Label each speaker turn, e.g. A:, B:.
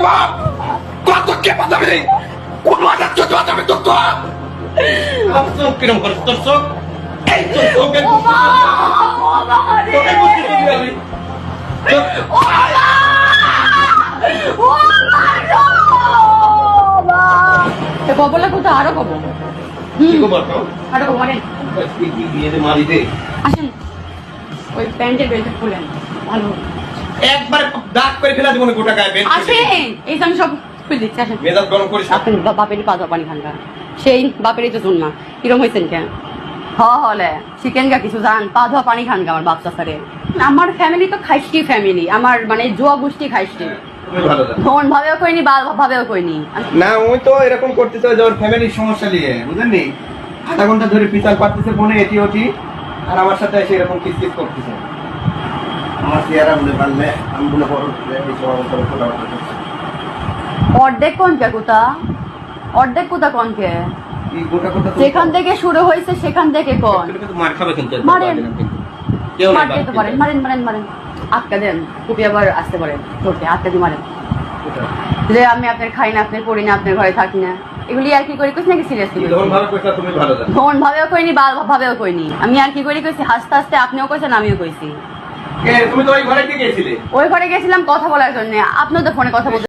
A: বাপ কত কে বাঁচাবে কোন আজাদ চোখ বাঁচাবে তোর তো চোখ কিরম করে তোর চোখ এই তোর চোখের তোকে বুঝতে দিবি আমি
B: কবলা কোথাও আরো কব আরো কব মানে
A: মারি দে
B: আসেন ওই প্যান্টের বেল্টটা খুলেন ভালো
A: একবার দাগ করে ফেলা দিব না গোটা গায়ে বেল
B: আসেন এই যে আমি সব খুলে দিচ্ছি আসেন
A: মেজাজ গরম করিস না।
B: আপনি বাপেরই পাতা পানি খানকা সেই বাপেরই তো জন্মা কিরম হয়েছেন কেন হলে চিকেন গা কিছু জান পা ধোয়া পানি খানকা আমার বাচ্চা সারে আমার ফ্যামিলি তো খাইস্টি ফ্যামিলি আমার মানে জোয়া গোষ্ঠী খাইস্টি
A: তুমি ভালো জানো
B: ধন ভাবেও কইনি বাল ভাবেও কইনি
A: না ওই তো এরকম করতেছে যে ওর ফ্যামিলির সমস্যা নিয়ে বুঝলেন নি আধা ঘন্টা ধরে পিছাল পারতেছে ফোনে এটি ওটি আর আমার সাথে এসে এরকম কিসকিস করতেছে আমার চেহারা বলে পারলে আমি বলে বড় এই সময়
B: অর্ধেক কোন কে কোথা অর্ধেক কোথা কোন কে
A: এই গোটা গোটা
B: যেখান থেকে শুরু হয়েছে সেখান থেকে কোন
A: মার খাবে কিন্তু
B: মারেন।
A: কেউ না
B: মারতে তো পারেন মারেন মারেন মারেন আটকা দেন কুপি আবার আসতে পারেন চোখে আটকা দিয়ে মারেন যে আমি আপনার খাই না আপনার পড়ি না আপনার ঘরে থাকি না এগুলি আর কি করি কইছি নাকি সিরিয়াসলি
A: ধন ভালো কইছা তুমি ভালো জানো
B: ধন ভাবেও কইনি বাল ভাবেও কইনি আমি আর কি করি কইছি হাসতে হাসতে আপনিও কইছেন আমিও কইছি
A: কে তুমি তো ওই ঘরে কি গেছিলে
B: ওই ঘরে গেছিলাম কথা বলার জন্য আপনিও তো ফোনে কথা বলতে